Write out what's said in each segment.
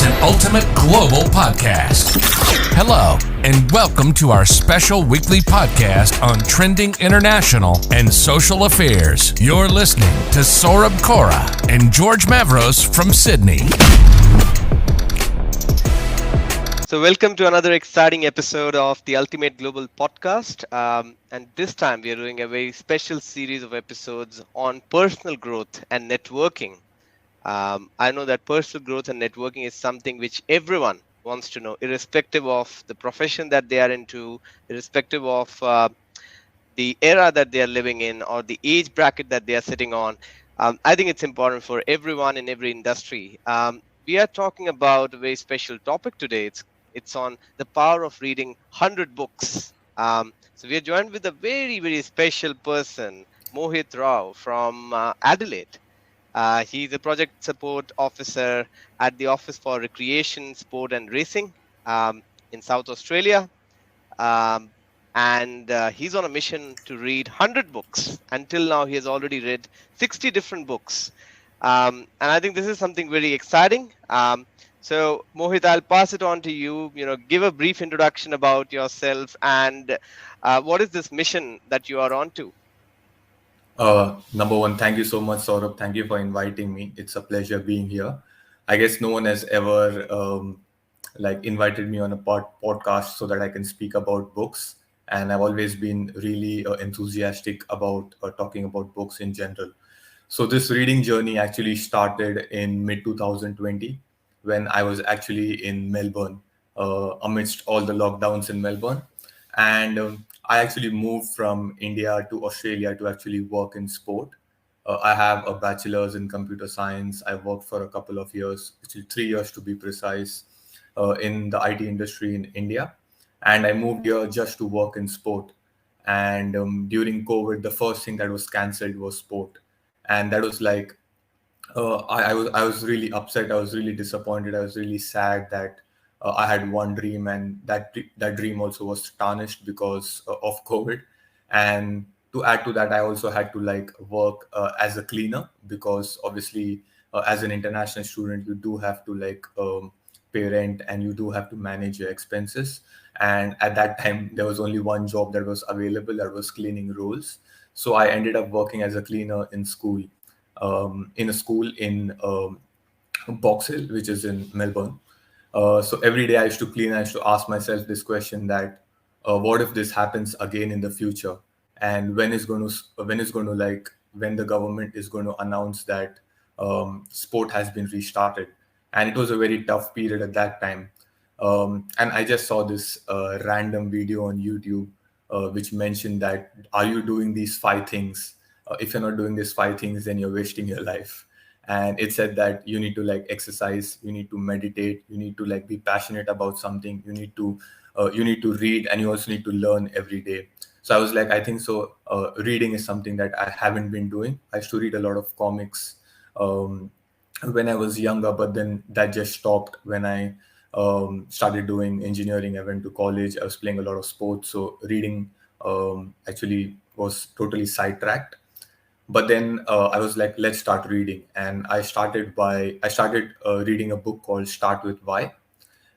an ultimate global podcast. Hello, and welcome to our special weekly podcast on trending international and social affairs. You're listening to Saurabh Kora and George Mavros from Sydney. So welcome to another exciting episode of the Ultimate Global Podcast. And this time we are doing a very special series of episodes on personal growth and networking. I know that personal growth and networking is something which everyone wants to know, irrespective of the profession that they are into, irrespective of the era that they are living in or the age bracket that they are sitting on. I think it's important for everyone in every industry. We are talking about a very special topic today. It's on the power of reading 100 books. So we are joined with a very, very special person, Mohit Rau from Adelaide. He's a project support officer at the Office for Recreation, Sport and Racing in South Australia. Um, and he's on a mission to read 100 books. Until now, he has already read 60 different books. And I think this is something very exciting. So, Mohit, I'll pass it on to you. Give a brief introduction about yourself and what is this mission that you are on to? Number one, thank you so much, Saurabh. Thank you for inviting me. It's a pleasure being here. I guess no one has ever invited me on a podcast so that I can speak about books, and I've always been really enthusiastic about talking about books in general. So this reading journey actually started in mid 2020 when I was actually in Melbourne amidst all the lockdowns in Melbourne, and I actually moved from India to Australia to actually work in sport. I have a bachelor's in computer science. I worked for a couple of years, actually 3 years to be precise, in the IT industry in India. And I moved here just to work in sport. And during COVID, the first thing that was cancelled was sport. And that was like, I was really upset. I was really disappointed. I was really sad that I had one dream, and that dream also was tarnished because of COVID. And to add to that, I also had to work as a cleaner because obviously, as an international student, you do have to pay rent and you do have to manage your expenses. And at that time, there was only one job that was available, that was cleaning roles. So I ended up working as a cleaner in school, in a school in Box Hill, which is in Melbourne. So every day I used to clean. I used to ask myself this question: that what if this happens again in the future? And when the government is going to announce that sport has been restarted? And it was a very tough period at that time. And I just saw this random video on YouTube which mentioned that, are you doing these 5 things? If you're not doing these 5 things, then you're wasting your life. And it said that you need to exercise, you need to meditate, you need to be passionate about something, you need to read, and you also need to learn every day. So I was like, I think so reading is something that I haven't been doing. I used to read a lot of comics when I was younger, but then that just stopped when I started doing engineering. I went to college, I was playing a lot of sports, so reading actually was totally sidetracked. But then I was like, let's start reading, and I started reading a book called Start With Why.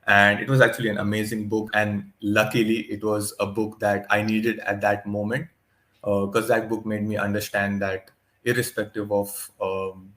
And it was actually an amazing book, and luckily it was a book that I needed at that moment, because that book made me understand that irrespective of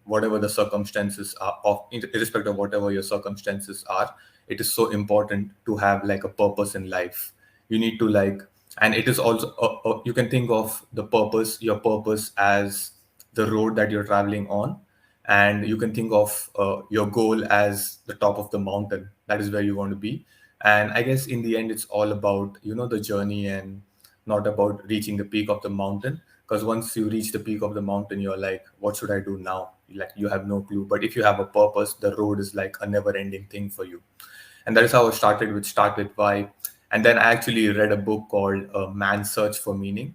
whatever the circumstances are, irrespective of whatever your circumstances are, it is so important to have a purpose in life. You need to and it is also you can think of your purpose as the road that you're traveling on, and you can think of your goal as the top of the mountain. That is where you want to be. And I guess in the end, it's all about the journey, and not about reaching the peak of the mountain. Because once you reach the peak of the mountain, you're like, what should I do now? You have no clue. But if you have a purpose, the road is like a never ending thing for you. And that is how I started with Start With Why. And then I actually read a book called Man's Search for Meaning.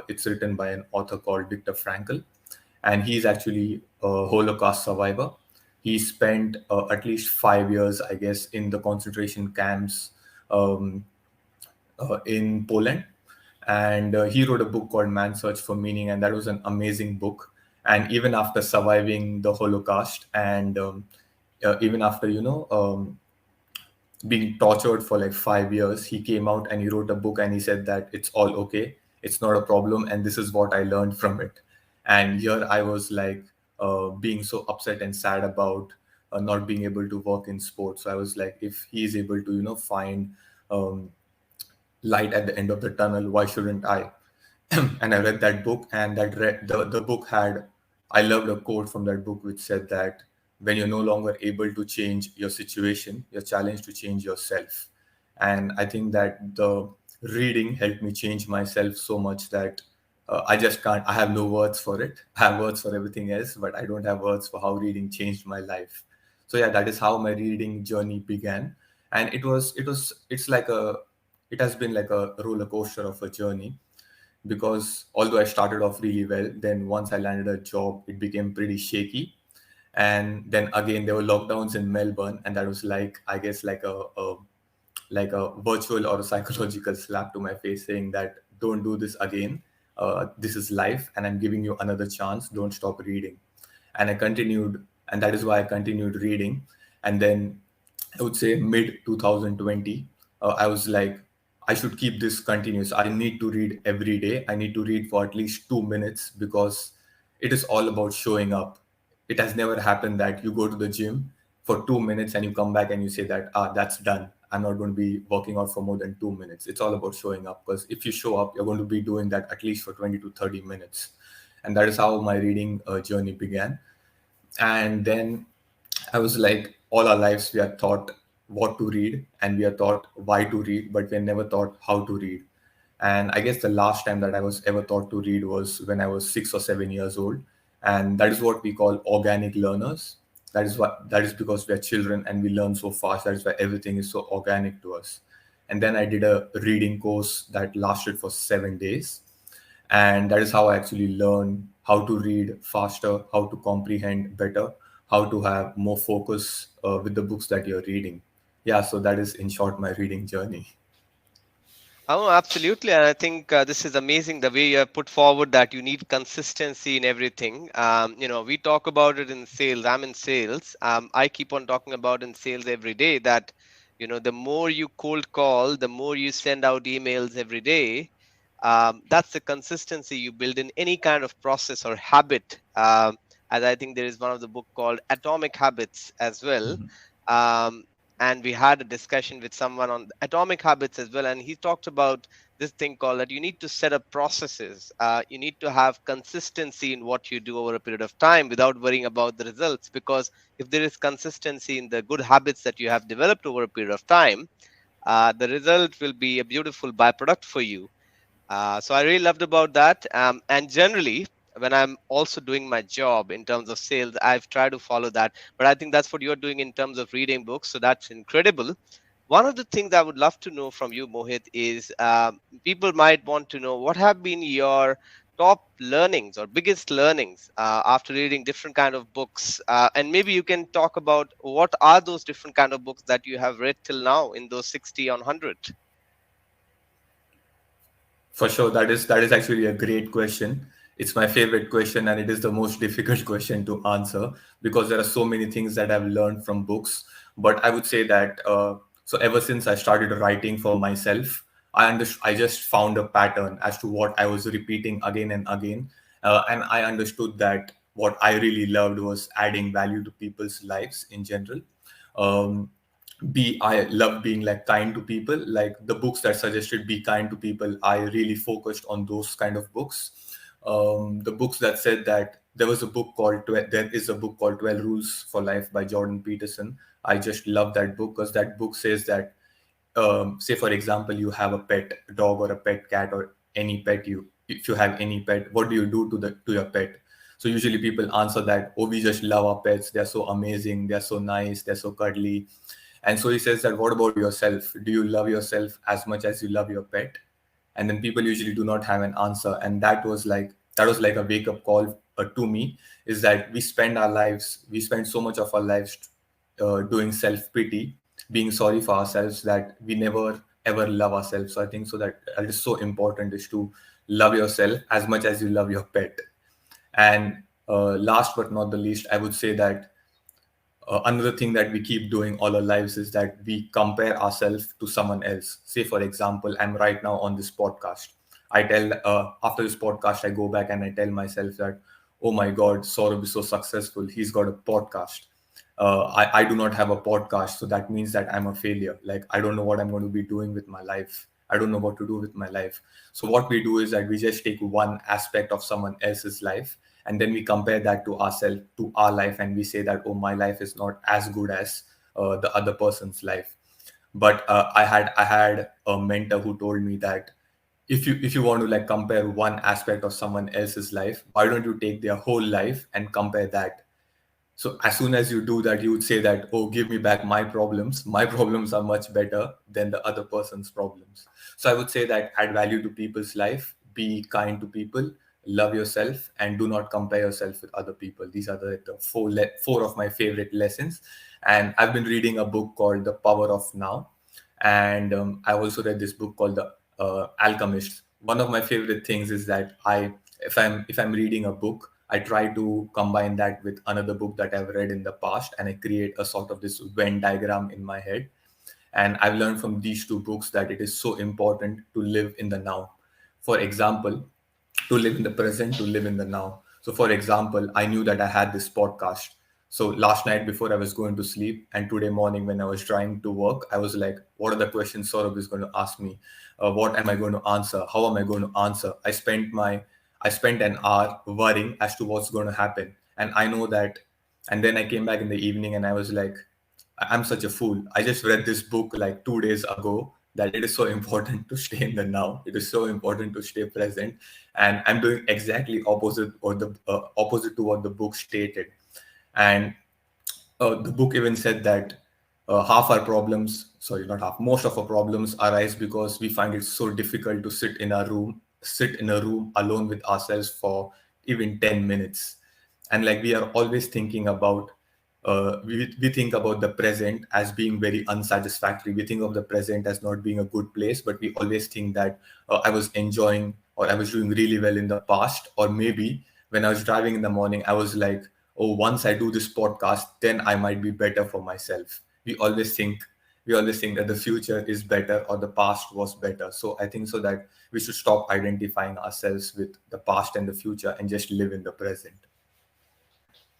It's written by an author called Viktor Frankl, and he's actually a Holocaust survivor. He spent at least 5 years, I guess, in the concentration camps um, in Poland. And he wrote a book called Man's Search for Meaning, and that was an amazing book. And even after surviving the Holocaust, and even after being tortured for like 5 years, he came out and he wrote a book and he said that it's all okay, it's not a problem, and this is what I learned from it. And here I was like being so upset and sad about not being able to work in sports. So I was like, if he is able to find um, light at the end of the tunnel, why shouldn't I? And I read that book, and the book had, I loved a quote from that book which said that when you're no longer able to change your situation, you're challenged to change yourself. And I think that the reading helped me change myself so much that I just can't, I have no words for it. I have words for everything else, but I don't have words for how reading changed my life. So yeah, that is how my reading journey began. And it's like it has been like a roller coaster of a journey, because although I started off really well, then once I landed a job, it became pretty shaky. And then again, there were lockdowns in Melbourne, and that was like, I guess, like a virtual or a psychological slap to my face, saying that don't do this again. This is life, and I'm giving you another chance. Don't stop reading. And I continued, and that is why I continued reading. And then I would say mid 2020, I was like, I should keep this continuous. I need to read every day. I need to read for at least 2 minutes, because it is all about showing up. It has never happened that you go to the gym for 2 minutes and you come back and you say that, that's done. I'm not going to be working out for more than 2 minutes. It's all about showing up, because if you show up, you're going to be doing that at least for 20 to 30 minutes. And that is how my reading journey began. And then I was like, all our lives we are taught what to read and we are taught why to read, but we're never taught how to read. And I guess the last time that I was ever taught to read was when I was 6 or 7 years old. And that is what we call organic learners. That is because we are children and we learn so fast. That is why everything is so organic to us. And then I did a reading course that lasted for 7 days. And that is how I actually learned how to read faster, how to comprehend better, how to have more focus with the books that you're reading. Yeah, so that is in short my reading journey. Oh, absolutely. And I think this is amazing the way you have put forward that you need consistency in everything. We talk about it in sales. I'm in sales. I keep on talking about in sales every day that, the more you cold call, the more you send out emails every day. That's the consistency you build in any kind of process or habit. As I think there is one of the book called Atomic Habits as well. Um, and we had a discussion with someone on atomic habits as well, and he talked about this thing called that you need to set up processes. You need to have consistency in what you do over a period of time without worrying about the results, because if there is consistency in the good habits that you have developed over a period of time, the result will be a beautiful byproduct for you. So I really loved about that. And generally, when I'm also doing my job in terms of sales, I've tried to follow that. But I think that's what you're doing in terms of reading books. So that's incredible. One of the things I would love to know from you, Mohit, is people might want to know what have been your top learnings or biggest learnings after reading different kind of books, and maybe you can talk about what are those different kind of books that you have read till now in those 60 on 100. For sure, that is actually a great question. It's my favorite question, and it is the most difficult question to answer, because there are so many things that I've learned from books. But I would say that so ever since I started writing for myself, I just found a pattern as to what I was repeating again and again, and I understood that what I really loved was adding value to people's lives in general. Um, I love being like kind to people. Like the books that suggested be kind to people, I really focused on those kind of books. The books that said that there is a book called 12 Rules for Life by Jordan Peterson. I just love that book, because that book says that, say for example, you have a pet dog or a pet cat or any pet, you if you have any pet, what do you do to your pet? So usually people answer that, oh, we just love our pets, they're so amazing, they're so nice, they're so cuddly. And so he says that, what about yourself? Do you love yourself as much as you love your pet? And then people usually do not have an answer. And that was like a wake up call to me, is that we spend so much of our lives doing self pity, being sorry for ourselves, that we never ever love ourselves. So I think so that is so important, is to love yourself as much as you love your pet. And last but not the least, I would say that Another thing that we keep doing all our lives is that we compare ourselves to someone else. Say, for example, I'm right now on this podcast. I tell after this podcast, I go back and I tell myself that, oh my God, Saurabh is so successful. He's got a podcast. I do not have a podcast, so that means that I'm a failure. Like, I don't know what I'm going to be doing with my life. I don't know what to do with my life. So what we do is that we just take one aspect of someone else's life, and then we compare that to ourselves, to our life, and we say that, oh, my life is not as good as the other person's life. But I had a mentor who told me that if you want to like compare one aspect of someone else's life, why don't you take their whole life and compare that? So as soon as you do that, you would say that, oh, give me back my problems. My problems are much better than the other person's problems. So I would say that add value to people's life, be kind to people, love yourself, and do not compare yourself with other people. These are the four of my favorite lessons. And I've been reading a book called The Power of Now. And I also read this book called The Alchemist. One of my favorite things is that if I'm reading a book, I try to combine that with another book that I've read in the past, and I create a sort of this Venn diagram in my head. And I've learned from these two books that it is so important to live in the now. For example, to live in the present, to live in the now. So, for example, I knew that I had this podcast. So, last night before I was going to sleep, and today morning when I was trying to work, I was like, what are the questions Saurabh is going to ask me? What am I going to answer? How am I going to answer? I spent an hour worrying as to what's going to happen. And I know that. And then I came back in the evening and I was like, I'm such a fool. I just read this book like 2 days ago that it is so important to stay in the now. It is so important to stay present, and I'm doing exactly opposite to what the book stated. And the book even said that half our problems, sorry, not half, most of our problems arise because we find it so difficult to sit in a room alone with ourselves for even 10 minutes. And like we are always thinking about, we think about the present as being very unsatisfactory. We think of the present as not being a good place, but we always think that I was enjoying or I was doing really well in the past, or maybe when I was driving in the morning, I was like, oh, once I do this podcast, then I might be better for myself. We always think that the future is better or the past was better. So I think so that we should stop identifying ourselves with the past and the future and just live in the present.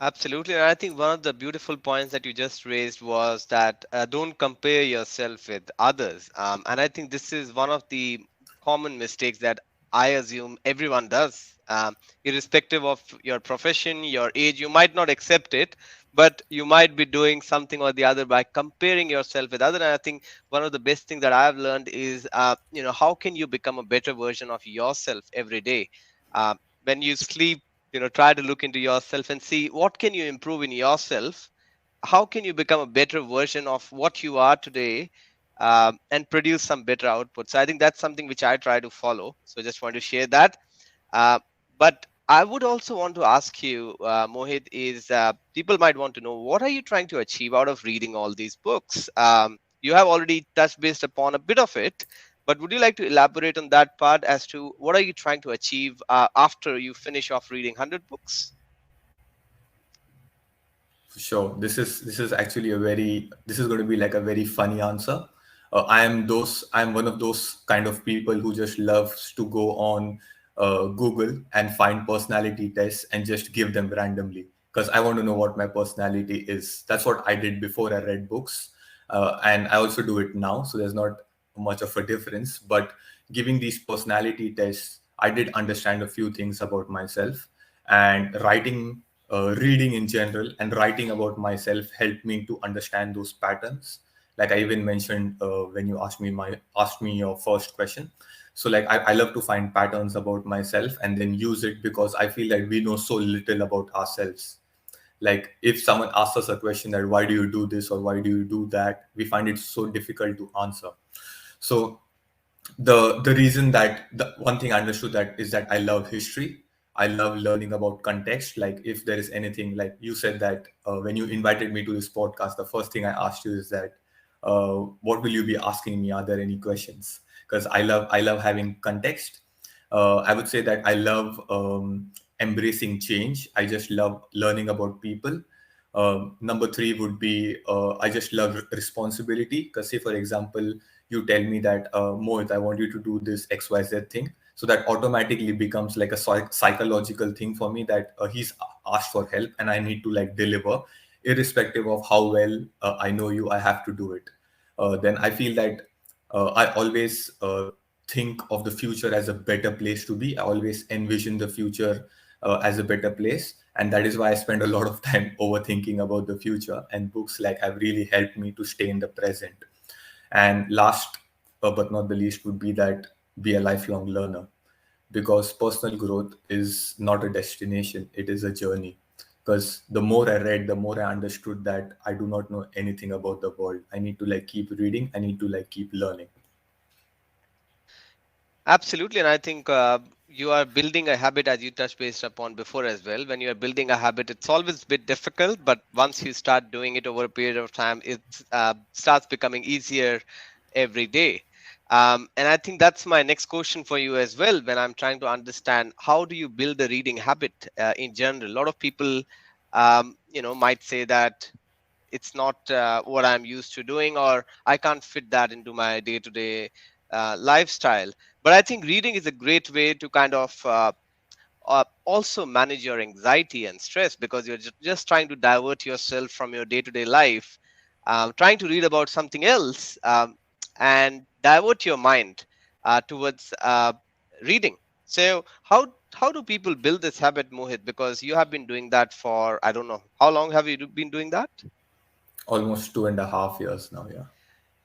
Absolutely. And I think one of the beautiful points that you just raised was that don't compare yourself with others. And I think this is one of the common mistakes that I assume everyone does, irrespective of your profession, your age. You might not accept it, but you might be doing something or the other by comparing yourself with others. And I think one of the best things that I've learned is, how can you become a better version of yourself every day? When you sleep, try to look into yourself and see what can you improve in yourself, how can you become a better version of what you are today, and produce some better output. So I think that's something which I try to follow, so I just want to share that. uh, but I would also want to ask you, Mohit, is people might want to know what are you trying to achieve out of reading all these books. You have already touched based upon a bit of it, but would you like to elaborate on that part as to what are you trying to achieve after you finish off reading 100 books? Sure. This is actually this is going to be like a very funny answer. I'm one of those kind of people who just loves to go on Google and find personality tests and just give them randomly because I want to know what my personality is. That's what I did before I read books, and I also do it now. So there's not much of a difference. But giving these personality tests, I did understand a few things about myself, and reading in general and writing about myself helped me to understand those patterns. Like I even mentioned when you asked me your first question. So like I love to find patterns about myself and then use it because I feel like we know so little about ourselves. Like if someone asks us a question that why do you do this or why do you do that, we find it so difficult to answer. So the reason that the one thing I understood that is that I love history. I love learning about context. Like if there is anything, like you said that when you invited me to this podcast, the first thing I asked you is that what will you be asking me? Are there any questions? Because I love having context. I would say that I love embracing change. I just love learning about people. Number three would be I just love responsibility. Because say for example, you tell me that Mohit, I want you to do this XYZ thing, so that automatically becomes like a psychological thing for me that he's asked for help and I need to like deliver, irrespective of how well I know you. I have to do it. Then I feel that I always think of the future as a better place to be. I always envision the future as a better place, and that is why I spend a lot of time overthinking about the future. And books like have really helped me to stay in the present. And last but not the least would be that be a lifelong learner, because personal growth is not a destination, it is a journey. Because the more I read, the more I understood that I do not know anything about the world. I need to like keep reading, I need to like keep learning. Absolutely, and I think you are building a habit, as you touched based upon before as well. When you are building a habit, it's always a bit difficult, but once you start doing it over a period of time, it starts becoming easier every day. And I think that's my next question for you as well. When I'm trying to understand how do you build a reading habit in general, a lot of people, might say that it's not what I'm used to doing, or I can't fit that into my day-to-day lifestyle. But I think reading is a great way to kind of also manage your anxiety and stress, because you're just trying to divert yourself from your day-to-day life, trying to read about something else, and divert your mind towards reading. So how do people build this habit, Mohit? Because you have been doing that for, I don't know, how long have you been doing that? Almost 2.5 years now, yeah.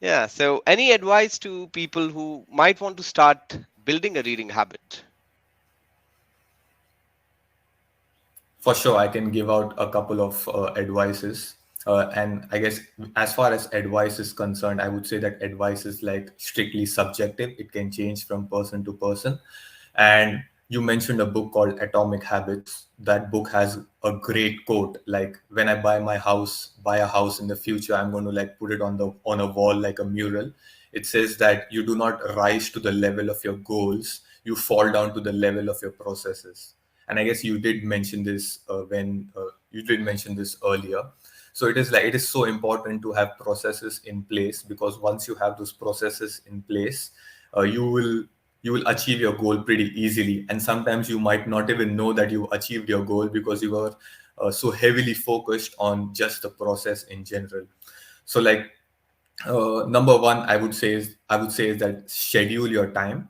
Yeah. So, any advice to people who might want to start building a reading habit? For sure, I can give out a couple of advices. And I guess as far as advice is concerned, I would say that advice is like strictly subjective. It can change from person to person. And you mentioned a book called Atomic Habits. That book has a great quote. Like when I buy a house in the future, I'm going to like put it on a wall like a mural. It says that you do not rise to the level of your goals, you fall down to the level of your processes. And I guess you did mention this when you did mention this earlier. So it is like it is so important to have processes in place, because once you have those processes in place, you will achieve your goal pretty easily. And sometimes you might not even know that you achieved your goal because you were so heavily focused on just the process in general. So like number one, I would say is that schedule your time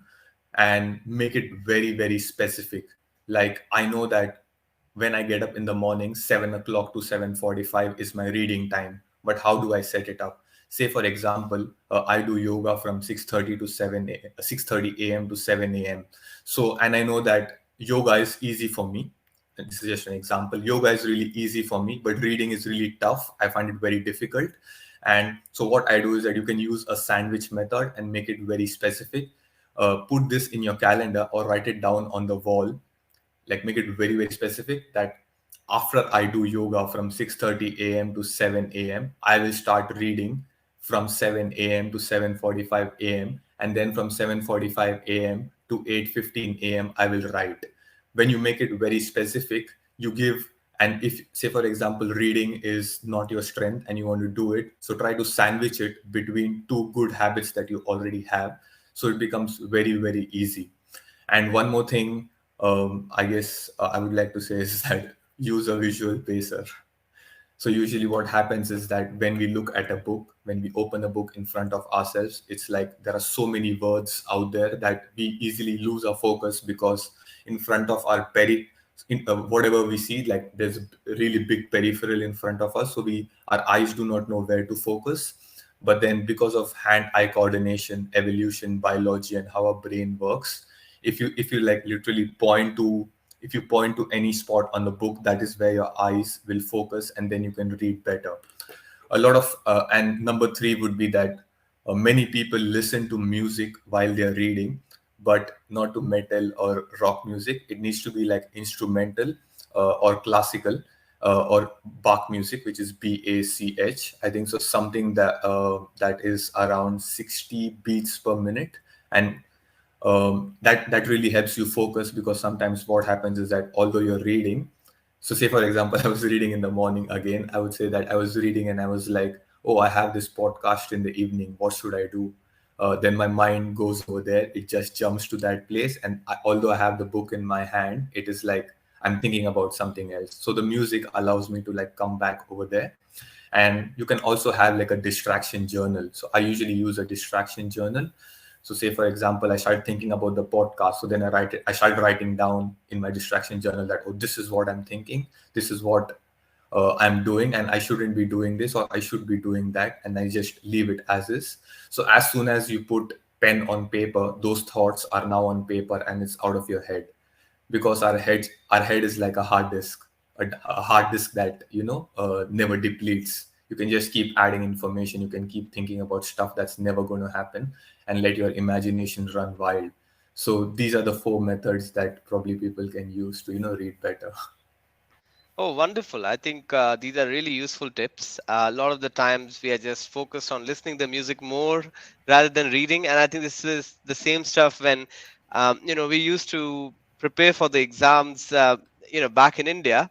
and make it very very specific. Like I know that when I get up in the morning, 7 o'clock to 7:45 is my reading time. But how do I set it up? Say for example, I do yoga from 6:30 to 6:30 a.m. to 7 a.m. So and I know that yoga is easy for me. This is just an example. Yoga is really easy for me, but reading is really tough. I find it very difficult. And so what I do is that you can use a sandwich method and make it very specific. Put this in your calendar or write it down on the wall, like make it very very specific that after I do yoga from 6:30 a.m. to 7 a.m., I will start reading from 7 a.m. to 7:45 a.m., and then from 7:45 a.m. to 8:15 a.m. I will write. When you make it very specific, you give, and if say for example reading is not your strength and you want to do it, so try to sandwich it between two good habits that you already have, so it becomes very very easy. And one more thing, I guess I would like to say is that use a visual pacer. So usually what happens is that when we look at a book, when we open a book in front of ourselves, it's like there are so many words out there that we easily lose our focus, because in front of our whatever we see, like there's a really big peripheral in front of us, so we our eyes do not know where to focus. But then because of hand-eye coordination, evolution, biology, and how our brain works, if you like literally point to if you point to any spot on the book, that is where your eyes will focus, and then you can read better. A lot of and number three would be that many people listen to music while they're reading, but not to metal or rock music. It needs to be like instrumental or classical, or Bach music, which is BACH. I think so, something that is around 60 beats per minute. And that really helps you focus, because sometimes what happens is that although you're reading, So say for example, I was reading in the morning again. I would say that I was reading and I was like, oh, I have this podcast in the evening. What should I do? Then my mind goes over there. It just jumps to that place. And although I have the book in my hand, it is like I'm thinking about something else. So the music allows me to like come back over there. And you can also have like a distraction journal. So I usually use a distraction journal. So say for example, I started thinking about the podcast. So then I started writing down in my distraction journal that, oh, this is what I'm thinking. This is what I'm doing, and I shouldn't be doing this or I should be doing that. And I just leave it as is. So as soon as you put pen on paper, those thoughts are now on paper and it's out of your head, because our head is like a hard disk, a hard disk that never depletes. You can just keep adding information, you can keep thinking about stuff that's never going to happen, and let your imagination run wild. So these are the four methods that probably people can use to read better. Oh, wonderful. I think these are really useful tips. A lot of the times we are just focused on listening to music more rather than reading. And I think this is the same stuff when, we used to prepare for the exams, back in India.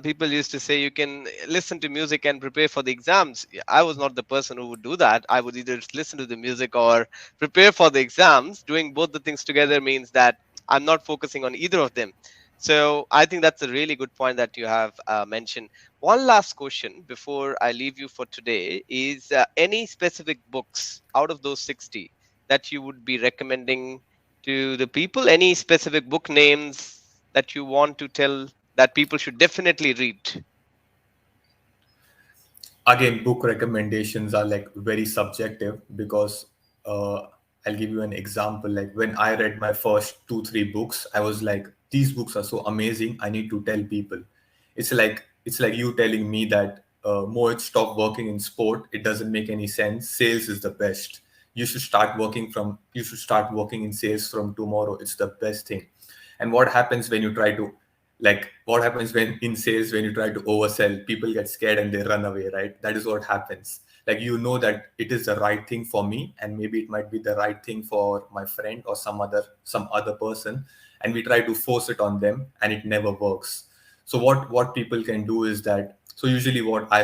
People used to say you can listen to music and prepare for the exams. I was not the person who would do that. I would either listen to the music or prepare for the exams. Doing both the things together means that I'm not focusing on either of them. So I think that's a really good point that you have mentioned. One last question before I leave you for today is any specific books out of those 60 that you would be recommending to the people? Any specific book names that you want to tell that people should definitely read? Again, book recommendations are like very subjective, because uh, I'll give you an example. Like when I read my first 2 3 books, I was like, these books are so amazing, I need to tell people. It's like you telling me that, Mohit, stop working in sport, it doesn't make any sense, sales is the best. You should start working in sales from tomorrow, it's the best thing. And what happens when in sales, when you try to oversell, people get scared and they run away, right? That is what happens. Like, that it is the right thing for me, and maybe it might be the right thing for my friend or some other person, and we try to force it on them and it never works. So what people can do is that, so usually what I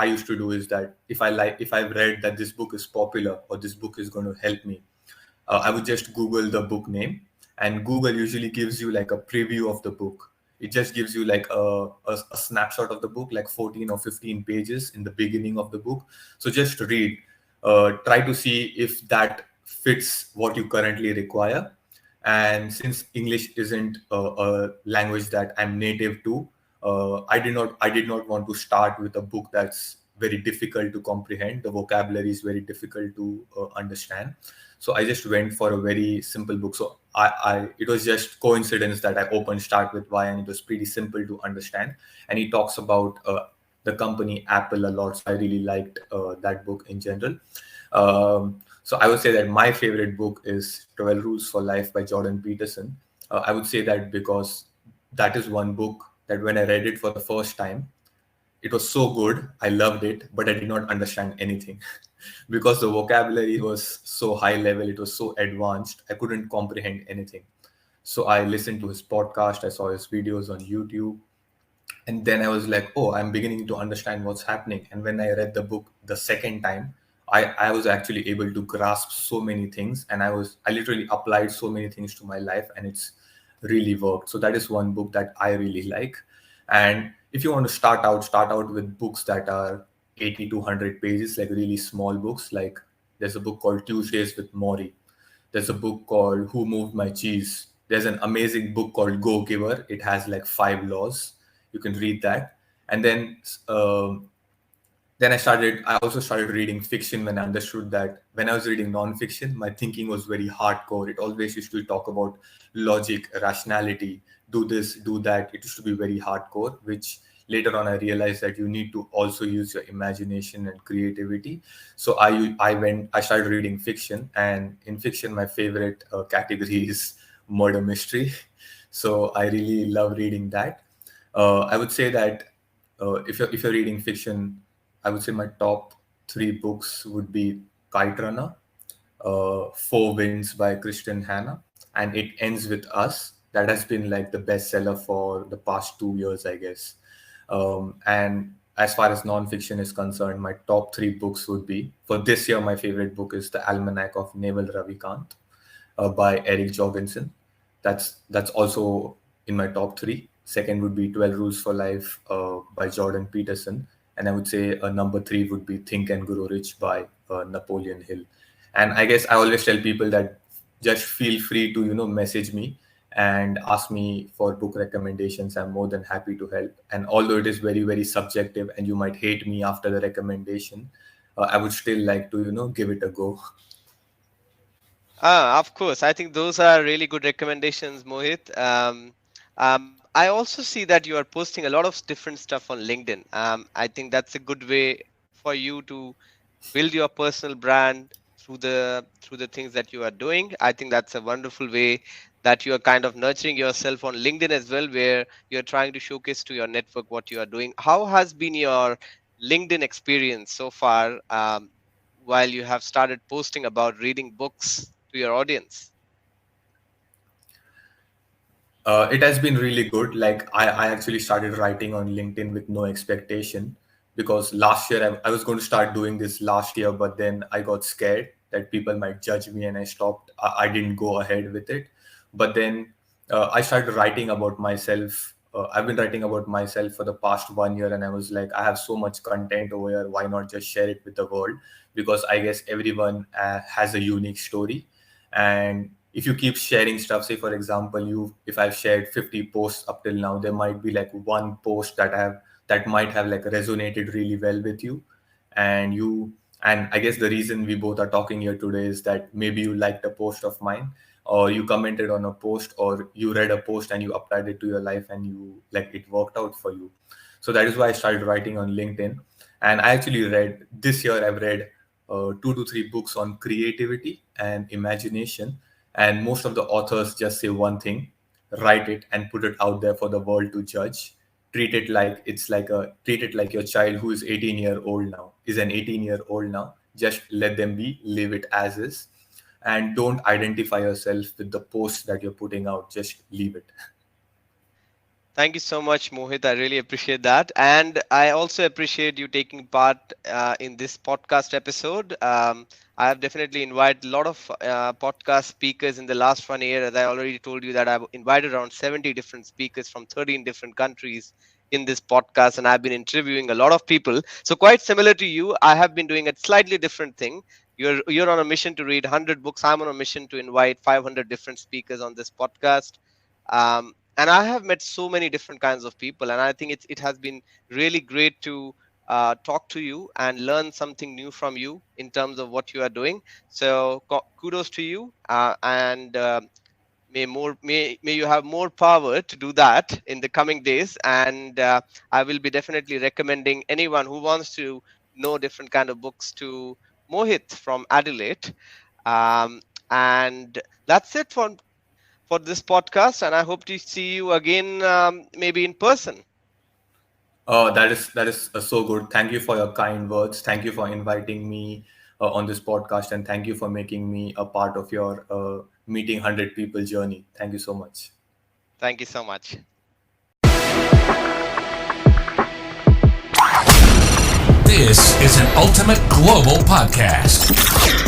used to do is that, if I've read that this book is popular or this book is going to help me, I would just Google the book name, and Google usually gives you like a preview of the book. It just gives you like a snapshot of the book, like 14 or 15 pages in the beginning of the book. So just read, try to see if that fits what you currently require. And since English isn't a language that I'm native to, I did not want to start with a book that's very difficult to comprehend. The vocabulary is very difficult to understand. So I just went for a very simple book. So it was just coincidence that I opened Start With Why, and it was pretty simple to understand. And he talks about the company Apple a lot. So I really liked that book in general. So I would say that my favorite book is 12 Rules for Life by Jordan Peterson. I would say that because that is one book that when I read it for the first time, it was so good. I loved it, but I did not understand anything because the vocabulary was so high level, it was so advanced, I couldn't comprehend anything. So I listened to his podcast, I saw his videos on YouTube, and then I was like, oh, I'm beginning to understand what's happening. And when I read the book the second time, I was actually able to grasp so many things, and I literally applied so many things to my life, and it's really worked. So that is one book that I really like. And if you want to start out with books that are 80 to 100 pages, like really small books. Like there's a book called Tuesdays with Maury. There's a book called Who Moved My Cheese. There's an amazing book called Go Giver. It has like 5 laws. You can read that. And then I also started reading fiction when I understood that when I was reading nonfiction, my thinking was very hardcore. It always used to talk about logic, rationality, do this, do that. It used to be very hardcore, which later on I realized that you need to also use your imagination and creativity. So I started reading fiction, and in fiction, my favorite category is murder mystery. So I really love reading that. I would say that if you're reading fiction, I would say my top 3 books would be Kite Runner, Four Winds by Christian Hanna, and It Ends With Us. That has been like the bestseller for the past 2 years, I guess. And as far as nonfiction is concerned, my top three books would be, for this year, my favorite book is The Almanac of Naval Ravikant by Eric Jorgensen. That's also in my top three. Second would be 12 Rules for Life by Jordan Peterson. And I would say number three would be Think and Grow Rich by Napoleon Hill. And I guess I always tell people that just feel free to, message me and ask me for book recommendations. I'm more than happy to help. And although it is very, very subjective and you might hate me after the recommendation, I would still like to, give it a go. Of course. I think those are really good recommendations, Mohit. I also see that you are posting a lot of different stuff on LinkedIn. I think that's a good way for you to build your personal brand through the things that you are doing. I think that's a wonderful way that you are kind of nurturing yourself on LinkedIn as well, where you're trying to showcase to your network what you are doing. How has been your LinkedIn experience so far, while you have started posting about reading books to your audience? It has been really good. Like I actually started writing on LinkedIn with no expectation, because last year I was going to start doing this last year, but then I got scared that people might judge me and I stopped. I didn't go ahead with it. But then I started writing about myself. I've been writing about myself for the past 1 year, and I was like, I have so much content over here. Why not just share it with the world? Because I guess everyone has a unique story. And if you keep sharing stuff, say for example, if I've shared 50 posts up till now, there might be like one post that might have like resonated really well with you. And I guess the reason we both are talking here today is that maybe you liked a post of mine, or you commented on a post, or you read a post and you applied it to your life and you like it worked out for you. So that is why I started writing on LinkedIn. And I actually read this year, I've read 2 to 3 books on creativity and imagination. And most of the authors just say one thing: write it and put it out there for the world to judge. Treat it like your child who is 18-year-old now, is an 18-year-old now. Just let them be, leave it as is. And don't identify yourself with the post that you're putting out. Just leave it. Thank you so much, Mohit. I really appreciate that. And I also appreciate you taking part in this podcast episode. I have definitely invited a lot of podcast speakers in the last 1 year. As I already told you, that I've invited around 70 different speakers from 13 different countries in this podcast, and I've been interviewing a lot of people. So quite similar to you, I have been doing a slightly different thing. You're on a mission to read 100 books. I'm on a mission to invite 500 different speakers on this podcast. And I have met so many different kinds of people, and I think it has been really great to talk to you and learn something new from you in terms of what you are doing. So kudos to you, and may you have more power to do that in the coming days. And I will be definitely recommending anyone who wants to know different kind of books to Mohit from Adelaide. And that's it for this podcast, and I hope to see you again, maybe in person. That is so good. Thank you for your kind words. Thank you for inviting me on this podcast, and thank you for making me a part of your meeting 100 people journey. Thank you so much. Thank you so much. This is an Ultimate Global Podcast.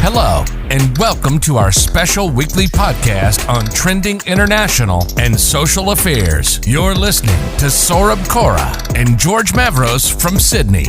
Hello, and welcome to our special weekly podcast on trending international and social affairs. You're listening to Saurabh Kora and George Mavros from Sydney.